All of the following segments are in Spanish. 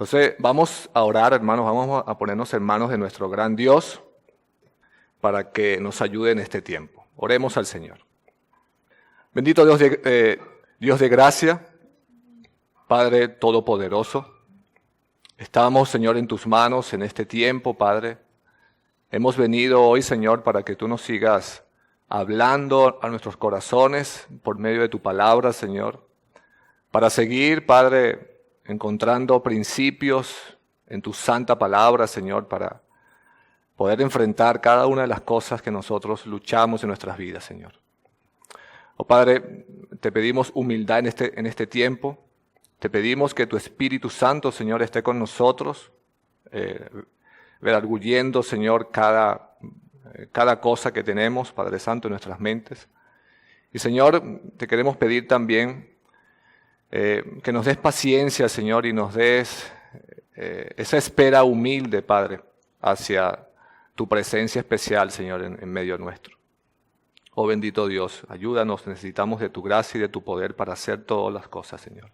Entonces, vamos a orar, hermanos, vamos a ponernos en manos de nuestro gran Dios para que nos ayude en este tiempo. Oremos al Señor. Bendito Dios de gracia, Padre Todopoderoso, estamos, Señor, en tus manos en este tiempo, Padre. Hemos venido hoy, Señor, para que tú nos sigas hablando a nuestros corazones por medio de tu palabra, Señor, para seguir, Padre, encontrando principios en tu santa palabra, Señor, para poder enfrentar cada una de las cosas que nosotros luchamos en nuestras vidas, Señor. Oh Padre, te pedimos humildad en este tiempo. Te pedimos que tu Espíritu Santo, Señor, esté con nosotros, redarguyendo, Señor, cada cosa que tenemos, Padre Santo, en nuestras mentes. Y, Señor, te queremos pedir también que nos des paciencia, Señor, y nos des esa espera humilde, Padre, hacia tu presencia especial, Señor, en medio nuestro. Oh bendito Dios, ayúdanos, necesitamos de tu gracia y de tu poder para hacer todas las cosas, Señor.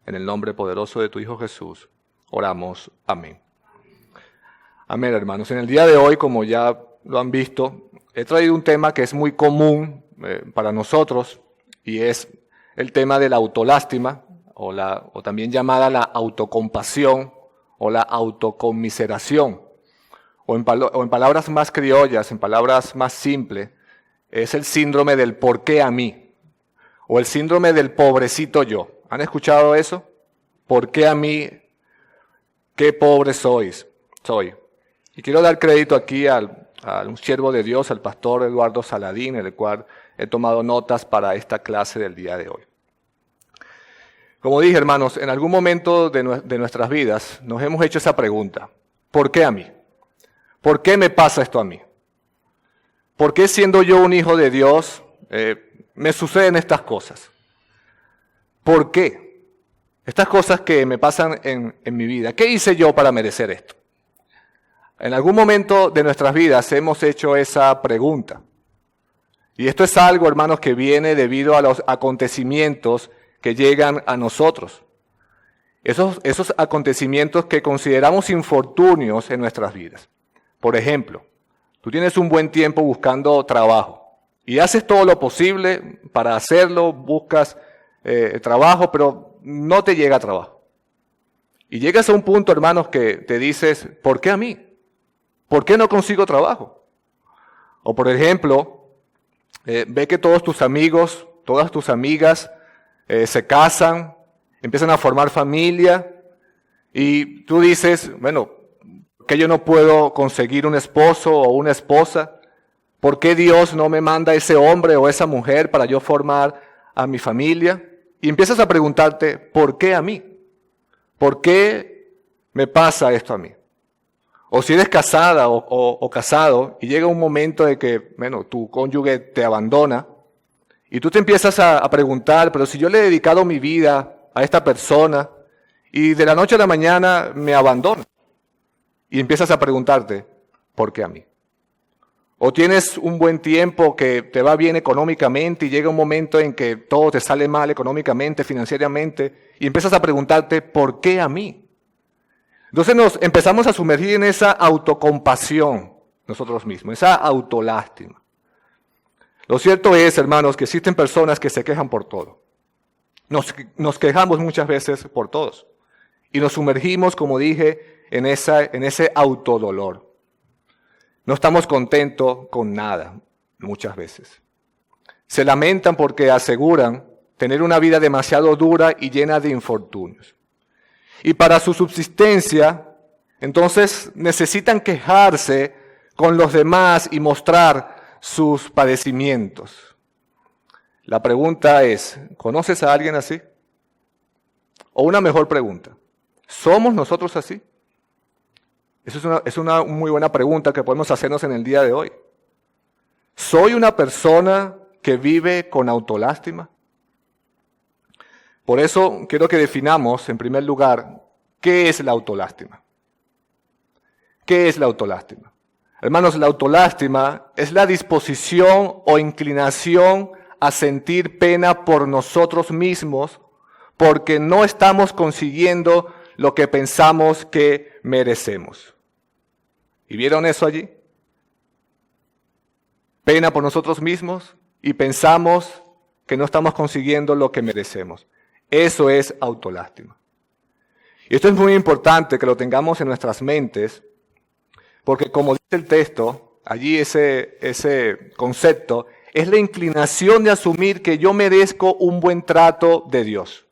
En el nombre poderoso de tu Hijo Jesús, oramos. Amén. Amén, hermanos. En el día de hoy, como ya lo han visto, he traído un tema que es muy común para nosotros y es el tema de la autolástima o también llamada la autocompasión o la autoconmiseración. O en palabras más criollas, en palabras más simples, es el síndrome del ¿por qué a mí? O el síndrome del pobrecito yo. ¿Han escuchado eso? ¿Por qué a mí? ¿Qué pobre soy? Y quiero dar crédito aquí a un siervo de Dios, al pastor Eduardo Saladín, el cual he tomado notas para esta clase del día de hoy. Como dije, hermanos, en algún momento de nuestras vidas nos hemos hecho esa pregunta. ¿Por qué a mí? ¿Por qué me pasa esto a mí? ¿Por qué siendo yo un hijo de Dios me suceden estas cosas? ¿Por qué? Estas cosas que me pasan en mi vida. ¿Qué hice yo para merecer esto? En algún momento de nuestras vidas hemos hecho esa pregunta. Y esto es algo, hermanos, que viene debido a los acontecimientos que llegan a nosotros. Esos acontecimientos que consideramos infortunios en nuestras vidas. Por ejemplo, tú tienes un buen tiempo buscando trabajo y haces todo lo posible para hacerlo, buscas trabajo, pero no te llega trabajo. Y llegas a un punto, hermanos, que te dices, ¿por qué a mí? ¿Por qué no consigo trabajo? O por ejemplo, ve que todos tus amigos, todas tus amigas se casan, empiezan a formar familia y tú dices, bueno, ¿por qué yo no puedo conseguir un esposo o una esposa? ¿Por qué Dios no me manda ese hombre o esa mujer para yo formar a mi familia? Y empiezas a preguntarte, ¿por qué a mí? ¿Por qué me pasa esto a mí? O si eres casada o casado y llega un momento de que, bueno, tu cónyuge te abandona y tú te empiezas a preguntar, pero si yo le he dedicado mi vida a esta persona y de la noche a la mañana me abandona. Y empiezas a preguntarte, ¿por qué a mí? O tienes un buen tiempo que te va bien económicamente y llega un momento en que todo te sale mal económicamente, financieramente, y empiezas a preguntarte, ¿por qué a mí? Entonces nos empezamos a sumergir en esa autocompasión nosotros mismos, esa autolástima. Lo cierto es, hermanos, que existen personas que se quejan por todo. Nos quejamos muchas veces por todos. Y nos sumergimos, como dije, en ese autodolor. No estamos contentos con nada, muchas veces. Se lamentan porque aseguran tener una vida demasiado dura y llena de infortunios. Y para su subsistencia, entonces necesitan quejarse con los demás y mostrar sus padecimientos. La pregunta es, ¿conoces a alguien así? O una mejor pregunta, ¿somos nosotros así? Esa es una muy buena pregunta que podemos hacernos en el día de hoy. ¿Soy una persona que vive con autolástima? Por eso quiero que definamos, en primer lugar, ¿qué es la autolástima? ¿Qué es la autolástima? Hermanos, la autolástima es la disposición o inclinación a sentir pena por nosotros mismos porque no estamos consiguiendo lo que pensamos que merecemos. ¿Y vieron eso allí? Pena por nosotros mismos y pensamos que no estamos consiguiendo lo que merecemos. Eso es autolástima. Y esto es muy importante que lo tengamos en nuestras mentes, porque como dice el texto, allí ese concepto es la inclinación de asumir que yo merezco un buen trato de Dios,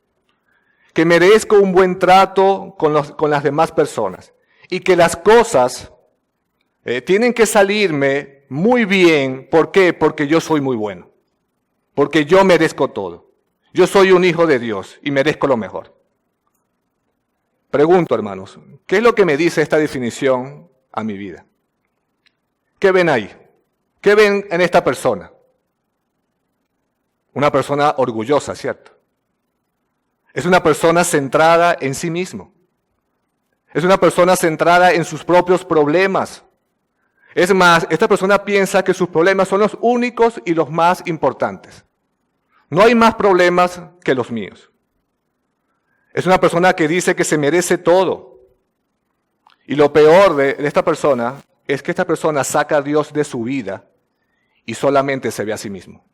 que merezco un buen trato con las demás personas y que las cosas tienen que salirme muy bien. ¿Por qué? Porque yo soy muy bueno, porque yo merezco todo. Yo soy un hijo de Dios y merezco lo mejor. Pregunto, hermanos, ¿qué es lo que me dice esta definición a mi vida? ¿Qué ven ahí? ¿Qué ven en esta persona? Una persona orgullosa, ¿cierto? Es una persona centrada en sí mismo. Es una persona centrada en sus propios problemas. Es más, esta persona piensa que sus problemas son los únicos y los más importantes. No hay más problemas que los míos. Es una persona que dice que se merece todo. Y lo peor de esta persona es que esta persona saca a Dios de su vida y solamente se ve a sí mismo,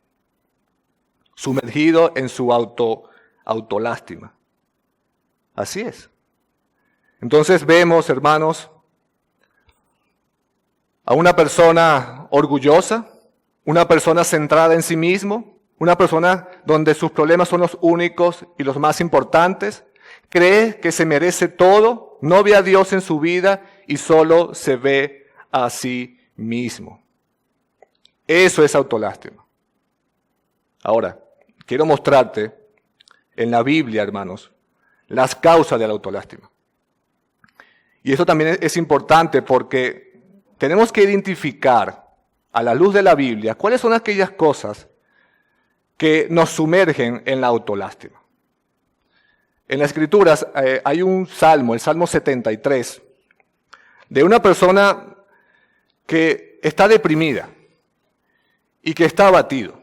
sumergido en su autolástima. Así es. Entonces vemos, hermanos, a una persona orgullosa, una persona centrada en sí mismo, una persona donde sus problemas son los únicos y los más importantes, cree que se merece todo, no ve a Dios en su vida y solo se ve a sí mismo. Eso es autolástima. Ahora, quiero mostrarte en la Biblia, hermanos, las causas de la autolástima. Y eso también es importante porque tenemos que identificar a la luz de la Biblia cuáles son aquellas cosas que nos sumergen en la autolástima. En las Escrituras hay un salmo, el Salmo 73, de una persona que está deprimida y que está abatido.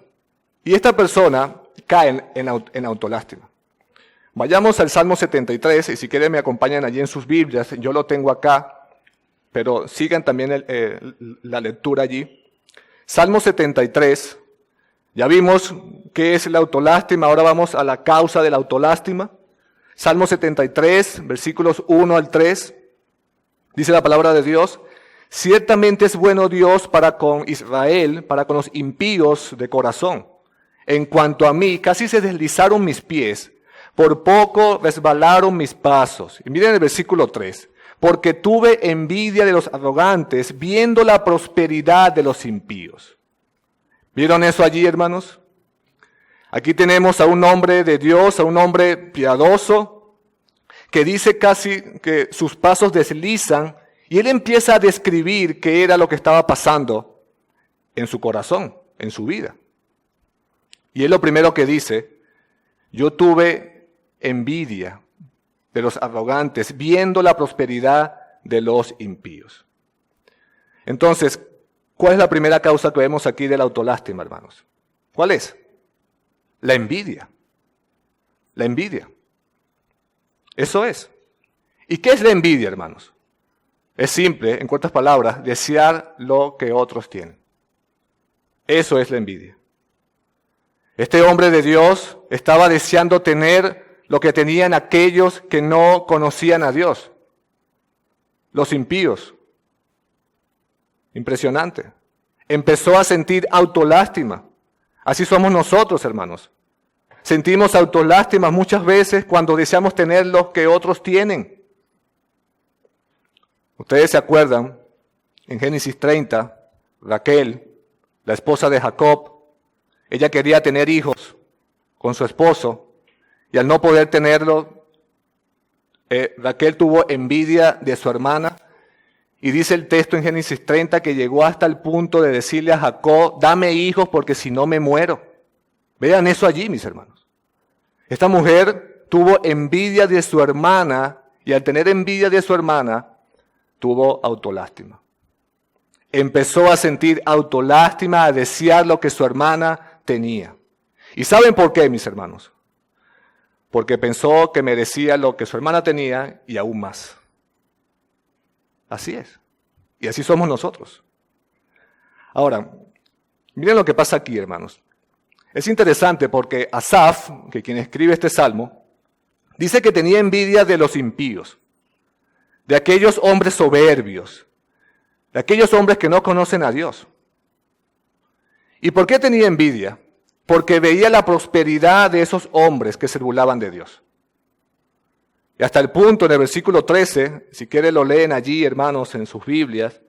Y esta persona cae en autolástima. Vayamos al Salmo 73, y si quieren me acompañan allí en sus Biblias, yo lo tengo acá, pero sigan también la lectura allí. Salmo 73, ya vimos qué es la autolástima, ahora vamos a la causa de la autolástima. Salmo 73, versículos 1 al 3, dice la palabra de Dios: ciertamente es bueno Dios para con Israel, para con los impíos de corazón. En cuanto a mí, casi se deslizaron mis pies, por poco resbalaron mis pasos. Y miren el versículo 3. Porque tuve envidia de los arrogantes, viendo la prosperidad de los impíos. ¿Vieron eso allí, hermanos? Aquí tenemos a un hombre de Dios, a un hombre piadoso, que dice casi que sus pasos deslizan, y él empieza a describir qué era lo que estaba pasando en su corazón, en su vida. Y él lo primero que dice: yo tuve envidia de los arrogantes, viendo la prosperidad de los impíos. Entonces, ¿cuál es la primera causa que vemos aquí de la autolástima, hermanos? ¿Cuál es? La envidia. La envidia. Eso es. ¿Y qué es la envidia, hermanos? Es simple, en cortas palabras, desear lo que otros tienen. Eso es la envidia. Este hombre de Dios estaba deseando tener lo que tenían aquellos que no conocían a Dios, los impíos. Impresionante. Empezó a sentir autolástima. Así somos nosotros, hermanos. Sentimos autolástima muchas veces cuando deseamos tener lo que otros tienen. Ustedes se acuerdan, en Génesis 30, Raquel, la esposa de Jacob, ella quería tener hijos con su esposo, y al no poder tenerlo, Raquel tuvo envidia de su hermana, y dice el texto en Génesis 30 que llegó hasta el punto de decirle a Jacob: dame hijos porque si no me muero. Vean eso allí, mis hermanos. Esta mujer tuvo envidia de su hermana, y al tener envidia de su hermana, tuvo autolástima. Empezó a sentir autolástima, a desear lo que su hermana tenía. ¿Y saben por qué, mis hermanos? porque pensó que merecía lo que su hermana tenía y aún más. Así es. Y así somos nosotros. Ahora, miren lo que pasa aquí, hermanos. Es interesante porque Asaf, que quien escribe este salmo, dice que tenía envidia de los impíos, de aquellos hombres soberbios, de aquellos hombres que no conocen a Dios. ¿Y por qué tenía envidia? Porque veía la prosperidad de esos hombres que se burlaban de Dios. Y hasta el punto en el versículo 13, si quieren lo leen allí, hermanos, en sus Biblias,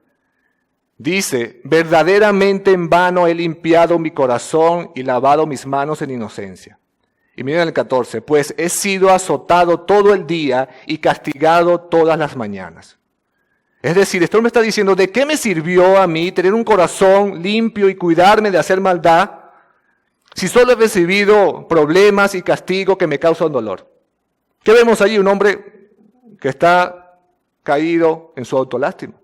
dice, verdaderamente en vano he limpiado mi corazón y lavado mis manos en inocencia. Y miren el 14, pues he sido azotado todo el día y castigado todas las mañanas. Es decir, este hombre está diciendo, ¿de qué me sirvió a mí tener un corazón limpio y cuidarme de hacer maldad si solo he recibido problemas y castigo que me causan dolor? ¿Qué vemos allí? Un hombre que está caído en su autolástima.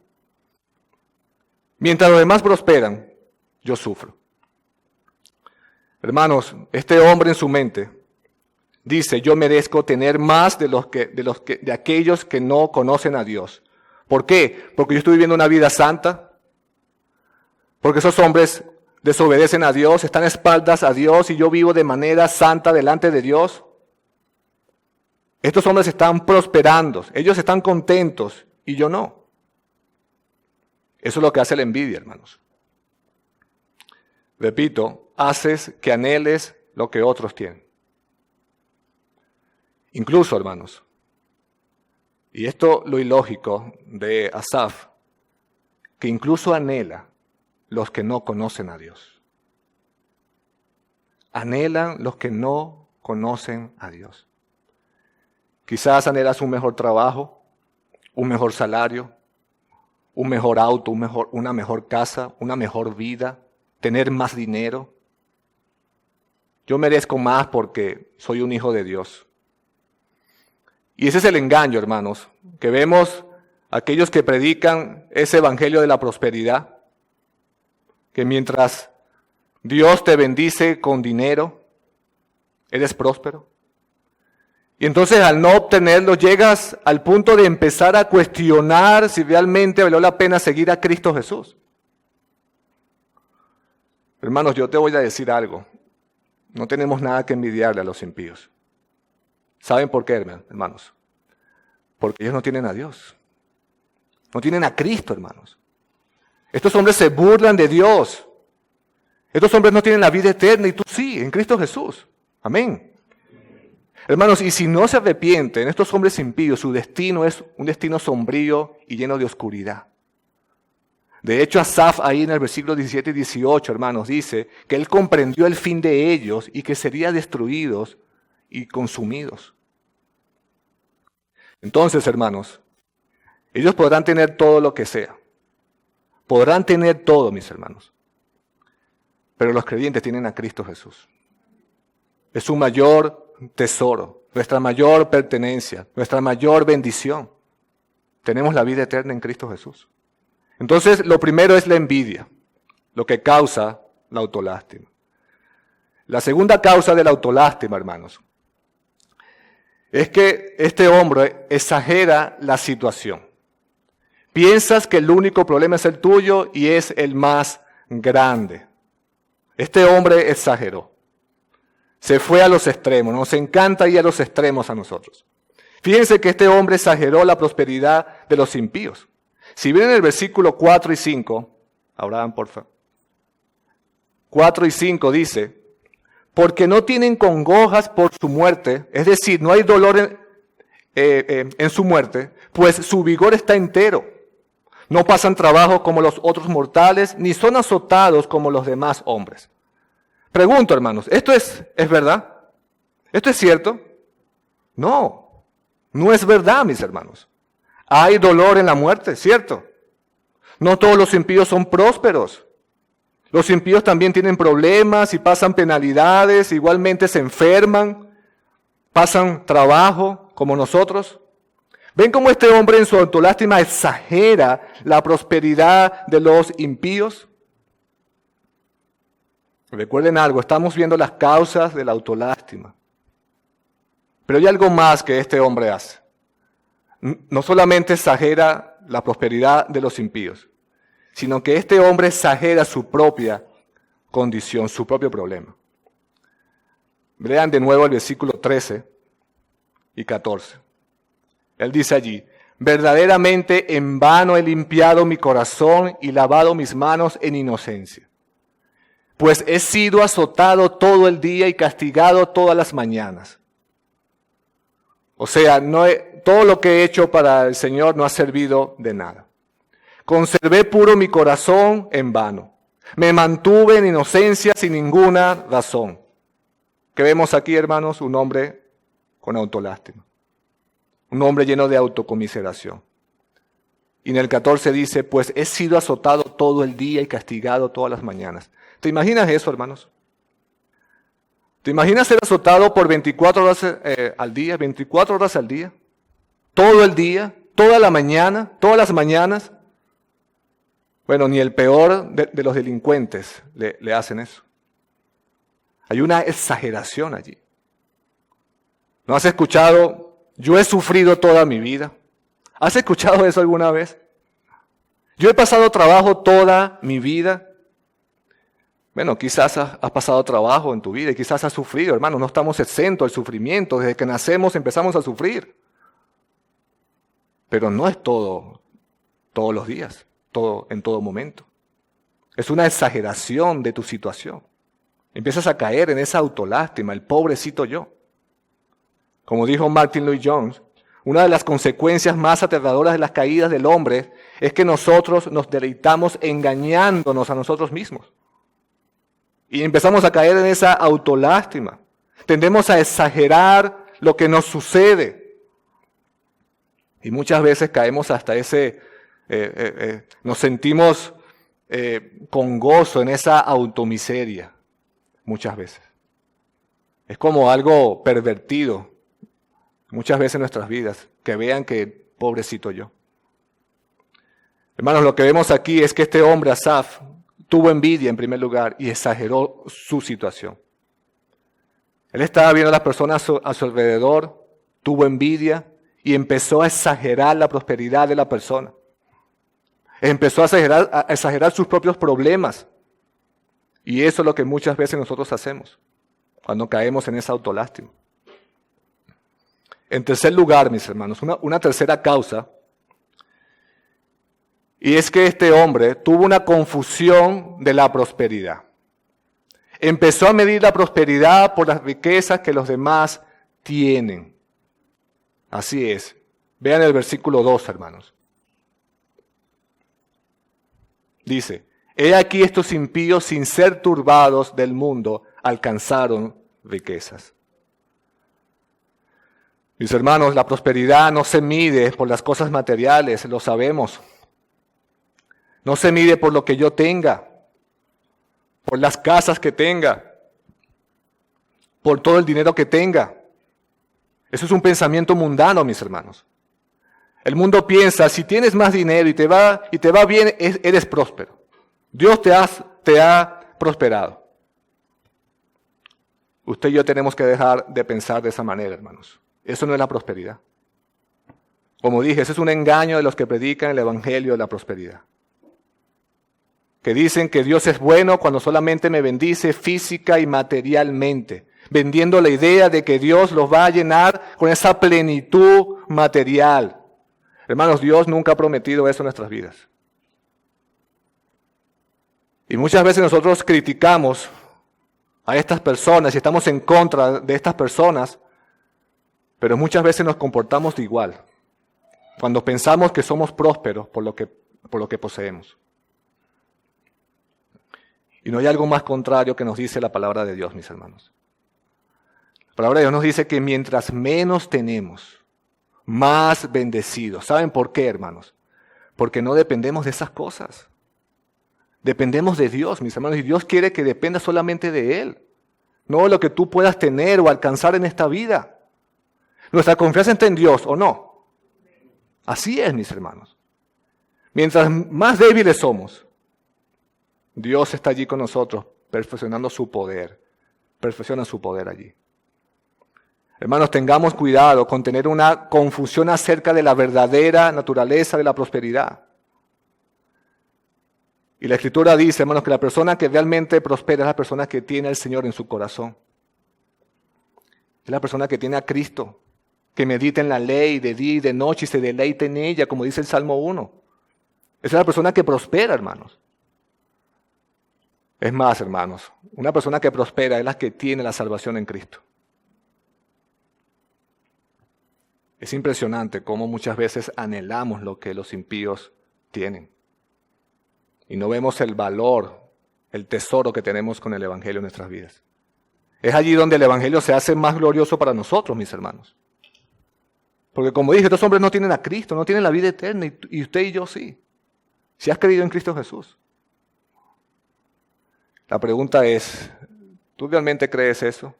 Mientras los demás prosperan, yo sufro. Hermanos, este hombre en su mente dice, yo merezco tener más de aquellos que no conocen a Dios. ¿Por qué? Porque yo estoy viviendo una vida santa. Porque esos hombres desobedecen a Dios, están a espaldas a Dios y yo vivo de manera santa delante de Dios. Estos hombres están prosperando, ellos están contentos y yo no. Eso es lo que hace la envidia, hermanos. Repito, haces que anheles lo que otros tienen. Incluso, hermanos, y esto lo ilógico de Asaf, que incluso anhela los que no conocen a Dios. Anhelan los que no conocen a Dios. Quizás anhelas un mejor trabajo, un mejor salario, un mejor auto, una mejor casa, una mejor vida, tener más dinero. Yo merezco más porque soy un hijo de Dios. Y ese es el engaño, hermanos, que vemos aquellos que predican ese evangelio de la prosperidad, que mientras Dios te bendice con dinero, eres próspero. Y entonces al no obtenerlo llegas al punto de empezar a cuestionar si realmente valió la pena seguir a Cristo Jesús. Hermanos, yo te voy a decir algo. No tenemos nada que envidiarle a los impíos. ¿Saben por qué, hermanos? Porque ellos no tienen a Dios. No tienen a Cristo, hermanos. Estos hombres se burlan de Dios. Estos hombres no tienen la vida eterna y tú sí, en Cristo Jesús. Amén. Hermanos, y si no se arrepienten, estos hombres impíos, su destino es un destino sombrío y lleno de oscuridad. De hecho, Asaf ahí en el versículo 17 y 18, hermanos, dice que él comprendió el fin de ellos y que serían destruidos y consumidos. Entonces, hermanos, ellos podrán tener todo lo que sea. Podrán tener todo, mis hermanos. Pero los creyentes tienen a Cristo Jesús. Es su mayor tesoro, nuestra mayor pertenencia, nuestra mayor bendición. Tenemos la vida eterna en Cristo Jesús. Entonces, lo primero es la envidia, lo que causa la autolástima. La segunda causa de la autolástima, hermanos, es que este hombre exagera la situación. Piensas que el único problema es el tuyo y es el más grande. Este hombre exageró. Se fue a los extremos. Nos encanta ir a los extremos a nosotros. Fíjense que este hombre exageró la prosperidad de los impíos. Si ven en el versículo 4 y 5, Abraham, por favor. 4 y 5 dice, porque no tienen congojas por su muerte, es decir, no hay dolor en su muerte, pues su vigor está entero. No pasan trabajo como los otros mortales, ni son azotados como los demás hombres. Pregunto, hermanos, ¿esto es verdad? ¿Esto es cierto? No, no es verdad, mis hermanos. Hay dolor en la muerte, ¿cierto? No todos los impíos son prósperos. Los impíos también tienen problemas y pasan penalidades, igualmente se enferman, pasan trabajo como nosotros. ¿Ven cómo este hombre en su autolástima exagera la prosperidad de los impíos? Recuerden algo, estamos viendo las causas de la autolástima. Pero hay algo más que este hombre hace. No solamente exagera la prosperidad de los impíos, sino que este hombre exagera su propia condición, su propio problema. Lean de nuevo el versículo 13 y 14. Él dice allí: verdaderamente en vano he limpiado mi corazón y lavado mis manos en inocencia, pues he sido azotado todo el día y castigado todas las mañanas. O sea, todo lo que he hecho para el Señor no ha servido de nada. Conservé puro mi corazón en vano. Me mantuve en inocencia sin ninguna razón. ¿Qué vemos aquí, hermanos? Un hombre con autolástima. Un hombre lleno de autocomiseración. Y en el 14 dice: pues he sido azotado todo el día y castigado todas las mañanas. ¿Te imaginas eso, hermanos? ¿Te imaginas ser azotado por 24 horas al día? 24 horas al día. Todo el día, toda la mañana, todas las mañanas. Bueno, ni el peor de los delincuentes le hacen eso. Hay una exageración allí. ¿No has escuchado? Yo he sufrido toda mi vida. ¿Has escuchado eso alguna vez? Yo he pasado trabajo toda mi vida. Bueno, quizás has pasado trabajo en tu vida y quizás has sufrido, hermano. No estamos exentos del sufrimiento. Desde que nacemos empezamos a sufrir. Pero no es todos los días, en todo momento. Es una exageración de tu situación. Empiezas a caer en esa autolástima, el pobrecito yo. Como dijo Martin Lloyd-Jones, una de las consecuencias más aterradoras de las caídas del hombre es que nosotros nos deleitamos engañándonos a nosotros mismos. Y empezamos a caer en esa autolástima. Tendemos a exagerar lo que nos sucede. Y muchas veces caemos hasta nos sentimos con gozo en esa automiseria. Muchas veces. Es como algo pervertido. Muchas veces en nuestras vidas. Que vean que pobrecito yo. Hermanos, lo que vemos aquí es que este hombre, Asaf, tuvo envidia en primer lugar y exageró su situación. Él estaba viendo a las personas a su alrededor, tuvo envidia y empezó a exagerar la prosperidad de la persona. Empezó a exagerar sus propios problemas. Y eso es lo que muchas veces nosotros hacemos cuando caemos en esa autolástima. En tercer lugar, mis hermanos, una tercera causa. Y es que este hombre tuvo una confusión de la prosperidad. Empezó a medir la prosperidad por las riquezas que los demás tienen. Así es. Vean el versículo 2, hermanos. Dice: he aquí estos impíos, sin ser turbados del mundo, alcanzaron riquezas. Mis hermanos, la prosperidad no se mide por las cosas materiales, lo sabemos. No se mide por lo que yo tenga, por las casas que tenga, por todo el dinero que tenga. Eso es un pensamiento mundano, mis hermanos. El mundo piensa: si tienes más dinero y te va bien, eres próspero. Dios te ha prosperado. Usted y yo tenemos que dejar de pensar de esa manera, hermanos. Eso no es la prosperidad. Como dije, ese es un engaño de los que predican el evangelio de la prosperidad. Que dicen que Dios es bueno cuando solamente me bendice física y materialmente, vendiendo la idea de que Dios los va a llenar con esa plenitud material. Hermanos, Dios nunca ha prometido eso en nuestras vidas. Y muchas veces nosotros criticamos a estas personas y estamos en contra de estas personas, pero muchas veces nos comportamos de igual, cuando pensamos que somos prósperos por lo que poseemos. Y no hay algo más contrario que nos dice la palabra de Dios, mis hermanos. La palabra de Dios nos dice que mientras menos tenemos, más bendecidos. ¿Saben por qué, hermanos? Porque no dependemos de esas cosas. Dependemos de Dios, mis hermanos, y Dios quiere que dependa solamente de Él, no de lo que tú puedas tener o alcanzar en esta vida. Nuestra confianza está en Dios, ¿o no? Así es, mis hermanos. Mientras más débiles somos, Dios está allí con nosotros, perfeccionando su poder. Perfecciona su poder allí. Hermanos, tengamos cuidado con tener una confusión acerca de la verdadera naturaleza de la prosperidad. Y la Escritura dice, hermanos, que la persona que realmente prospera es la persona que tiene al Señor en su corazón. Es la persona que tiene a Cristo, que medita en la ley de día y de noche y se deleita en ella, como dice el Salmo 1. Esa es la persona que prospera, hermanos. Es más, hermanos, una persona que prospera es la que tiene la salvación en Cristo. Es impresionante cómo muchas veces anhelamos lo que los impíos tienen. Y no vemos el valor, el tesoro que tenemos con el Evangelio en nuestras vidas. Es allí donde el Evangelio se hace más glorioso para nosotros, mis hermanos. Porque como dije, estos hombres no tienen a Cristo, no tienen la vida eterna, y usted y yo sí. Si has creído en Cristo Jesús. La pregunta es, ¿tú realmente crees eso?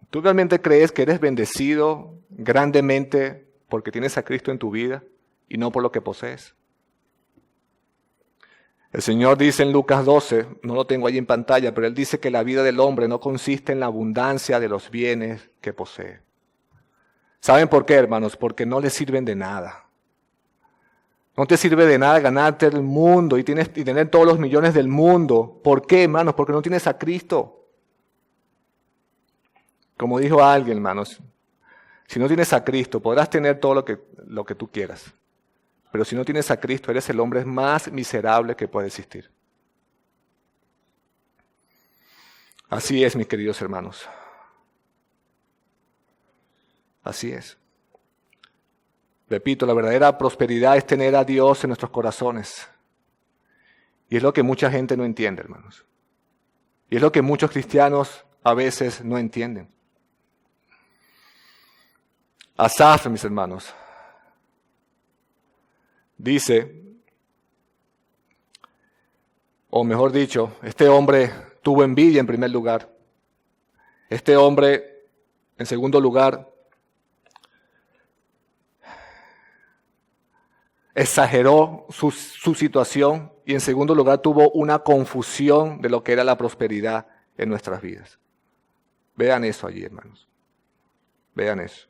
¿Tú realmente crees que eres bendecido grandemente porque tienes a Cristo en tu vida y no por lo que posees? El Señor dice en Lucas 12, no lo tengo ahí en pantalla, pero Él dice que la vida del hombre no consiste en la abundancia de los bienes que posee. ¿Saben por qué, hermanos? Porque no les sirven de nada. No te sirve de nada ganarte el mundo y tener todos los millones del mundo. ¿Por qué, hermanos? Porque no tienes a Cristo. Como dijo alguien, hermanos, si no tienes a Cristo, podrás tener todo lo que tú quieras. Pero si no tienes a Cristo, eres el hombre más miserable que puede existir. Así es, mis queridos hermanos. Así es. Repito, la verdadera prosperidad es tener a Dios en nuestros corazones. Y es lo que mucha gente no entiende, hermanos. Y es lo que muchos cristianos a veces no entienden. Asaf, mis hermanos, dice, o mejor dicho, este hombre tuvo envidia en primer lugar. Este hombre, en segundo lugar, exageró su situación y en segundo lugar tuvo una confusión de lo que era la prosperidad en nuestras vidas. Vean eso allí, hermanos. Vean eso.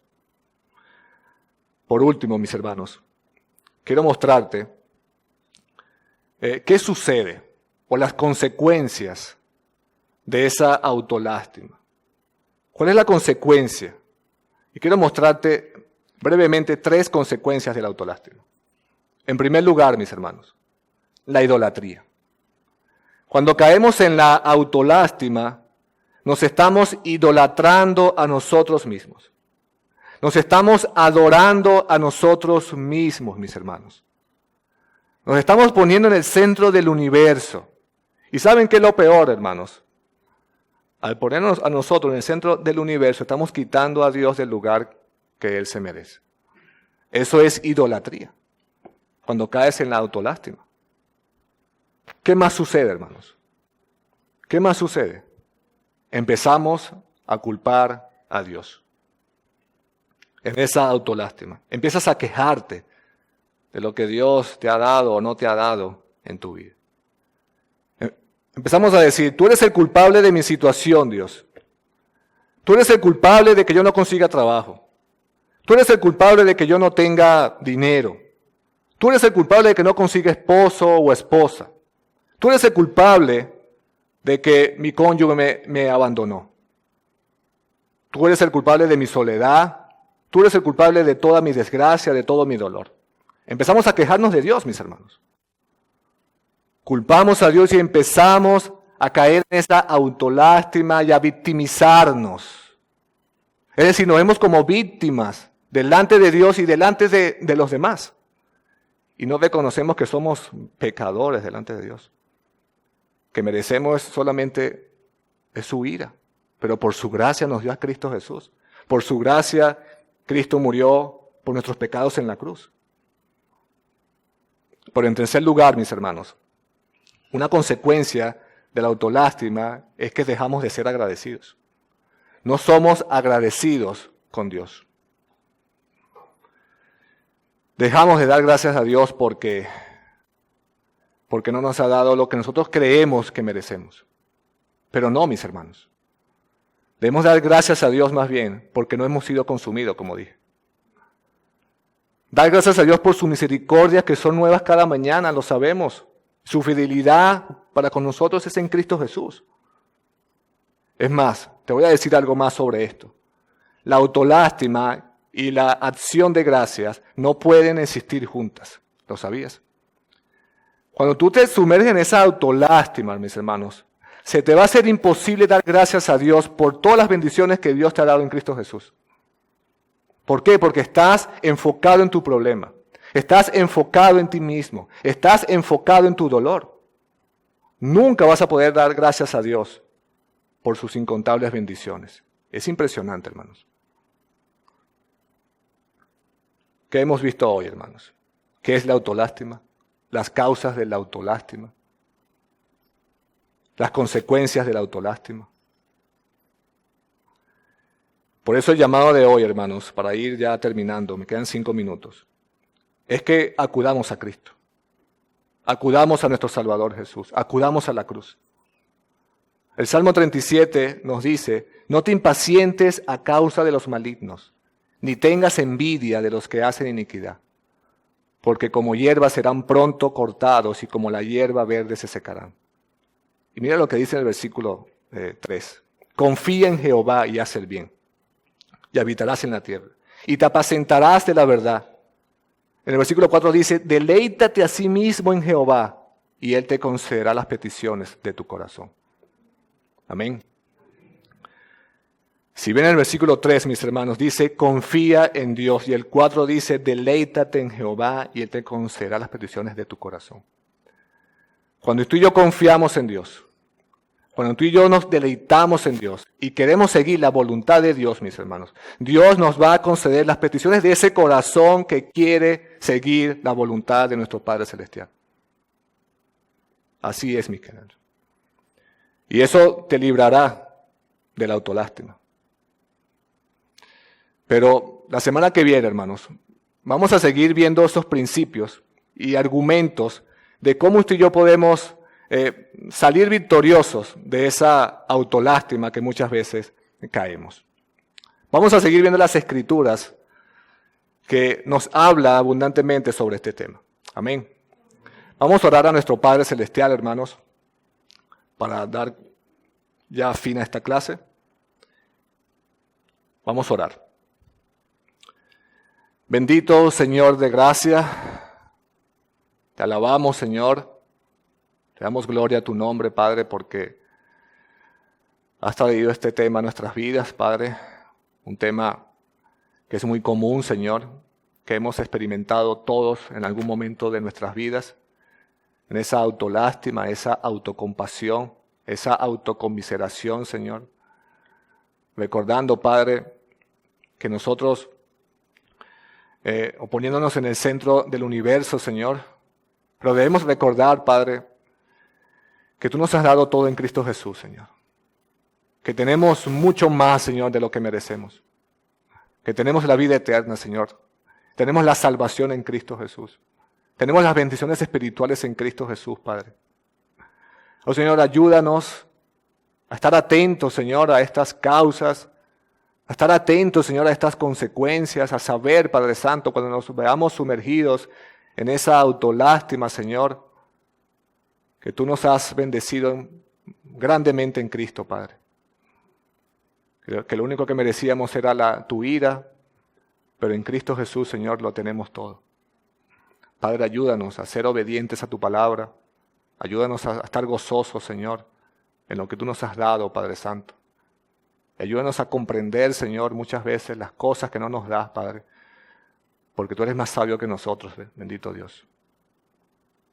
Por último, mis hermanos, quiero mostrarte qué sucede o las consecuencias de esa autolástima. ¿Cuál es la consecuencia? Y quiero mostrarte brevemente 3 consecuencias de la autolástima. En primer lugar, mis hermanos, la idolatría. Cuando caemos en la autolástima, nos estamos idolatrando a nosotros mismos. Nos estamos adorando a nosotros mismos, mis hermanos. Nos estamos poniendo en el centro del universo. ¿Y saben qué es lo peor, hermanos? Al ponernos a nosotros en el centro del universo, estamos quitando a Dios del lugar que Él se merece. Eso es idolatría. Cuando caes en la autolástima. ¿Qué más sucede, hermanos? ¿Qué más sucede? Empezamos a culpar a Dios. En esa autolástima. Empiezas a quejarte de lo que Dios te ha dado o no te ha dado en tu vida. Empezamos a decir, tú eres el culpable de mi situación, Dios. Tú eres el culpable de que yo no consiga trabajo. Tú eres el culpable de que yo no tenga dinero. Tú eres el culpable de que no consiga esposo o esposa. Tú eres el culpable de que mi cónyuge me abandonó. Tú eres el culpable de mi soledad. Tú eres el culpable de toda mi desgracia, de todo mi dolor. Empezamos a quejarnos de Dios, mis hermanos. Culpamos a Dios y empezamos a caer en esa autolástima y a victimizarnos. Es decir, nos vemos como víctimas delante de Dios y delante de los demás. Y no reconocemos que somos pecadores delante de Dios. Que merecemos solamente es su ira. Pero por su gracia nos dio a Cristo Jesús. Por su gracia Cristo murió por nuestros pecados en la cruz. Pero en tercer lugar, mis hermanos, una consecuencia de la autolástima es que dejamos de ser agradecidos. No somos agradecidos con Dios. Dejamos de dar gracias a Dios porque no nos ha dado lo que nosotros creemos que merecemos. Pero no, mis hermanos. Debemos dar gracias a Dios más bien, porque no hemos sido consumidos, como dije. Dar gracias a Dios por su misericordia, que son nuevas cada mañana, lo sabemos. Su fidelidad para con nosotros es en Cristo Jesús. Es más, te voy a decir algo más sobre esto. La autolástima y la acción de gracias no pueden existir juntas. ¿Lo sabías? Cuando tú te sumerges en esa autolástima, mis hermanos, se te va a hacer imposible dar gracias a Dios por todas las bendiciones que Dios te ha dado en Cristo Jesús. ¿Por qué? Porque estás enfocado en tu problema. Estás enfocado en ti mismo. Estás enfocado en tu dolor. Nunca vas a poder dar gracias a Dios por sus incontables bendiciones. Es impresionante, hermanos. ¿Qué hemos visto hoy, hermanos? ¿Qué es la autolástima? Las causas de la autolástima. Las consecuencias de la autolástima. Por eso el llamado de hoy, hermanos, para ir ya terminando, me quedan 5 minutos, es que acudamos a Cristo. Acudamos a nuestro Salvador Jesús. Acudamos a la cruz. El Salmo 37 nos dice, no te impacientes a causa de los malignos, ni tengas envidia de los que hacen iniquidad, porque como hierba serán pronto cortados y como la hierba verde se secarán. Y mira lo que dice en el versículo 3. Confía en Jehová y haz el bien, y habitarás en la tierra, y te apacentarás de la verdad. En el versículo 4 dice, deleítate a sí mismo en Jehová, y Él te concederá las peticiones de tu corazón. Amén. Si ven el versículo 3, mis hermanos, dice, confía en Dios. Y el 4 dice, deleítate en Jehová y Él te concederá las peticiones de tu corazón. Cuando tú y yo confiamos en Dios, cuando tú y yo nos deleitamos en Dios y queremos seguir la voluntad de Dios, mis hermanos, Dios nos va a conceder las peticiones de ese corazón que quiere seguir la voluntad de nuestro Padre Celestial. Así es, mi querido. Y eso te librará de la autolástima. Pero la semana que viene, hermanos, vamos a seguir viendo esos principios y argumentos de cómo usted y yo podemos salir victoriosos de esa autolástima que muchas veces caemos. Vamos a seguir viendo las Escrituras que nos habla abundantemente sobre este tema. Amén. Vamos a orar a nuestro Padre Celestial, hermanos, para dar ya fin a esta clase. Vamos a orar. Bendito Señor de gracia, te alabamos, Señor, te damos gloria a tu nombre, Padre, porque has traído este tema a nuestras vidas, Padre, un tema que es muy común, Señor, que hemos experimentado todos en algún momento de nuestras vidas, en esa autolástima, esa autocompasión, esa autocomiseración, Señor. Recordando, Padre, que nosotros, poniéndonos en el centro del universo, Señor, pero debemos recordar, Padre, que tú nos has dado todo en Cristo Jesús, Señor. Que tenemos mucho más, Señor, de lo que merecemos. Que tenemos la vida eterna, Señor. Tenemos la salvación en Cristo Jesús. Tenemos las bendiciones espirituales en Cristo Jesús, Padre. Oh, Señor, ayúdanos a estar atentos, Señor, a estas causas, a estar atentos, Señor, a estas consecuencias, a saber, Padre Santo, cuando nos veamos sumergidos en esa autolástima, Señor, que tú nos has bendecido grandemente en Cristo, Padre. Que lo único que merecíamos era tu ira, pero en Cristo Jesús, Señor, lo tenemos todo. Padre, ayúdanos a ser obedientes a tu palabra. Ayúdanos a estar gozosos, Señor, en lo que tú nos has dado, Padre Santo. Ayúdanos a comprender, Señor, muchas veces las cosas que no nos das, Padre, porque tú eres más sabio que nosotros, bendito Dios.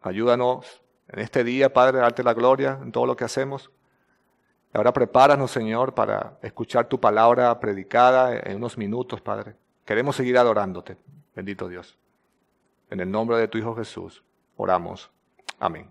Ayúdanos en este día, Padre, a darte la gloria en todo lo que hacemos. Y ahora prepáranos, Señor, para escuchar tu palabra predicada en unos minutos, Padre. Queremos seguir adorándote, bendito Dios. En el nombre de tu Hijo Jesús, oramos. Amén.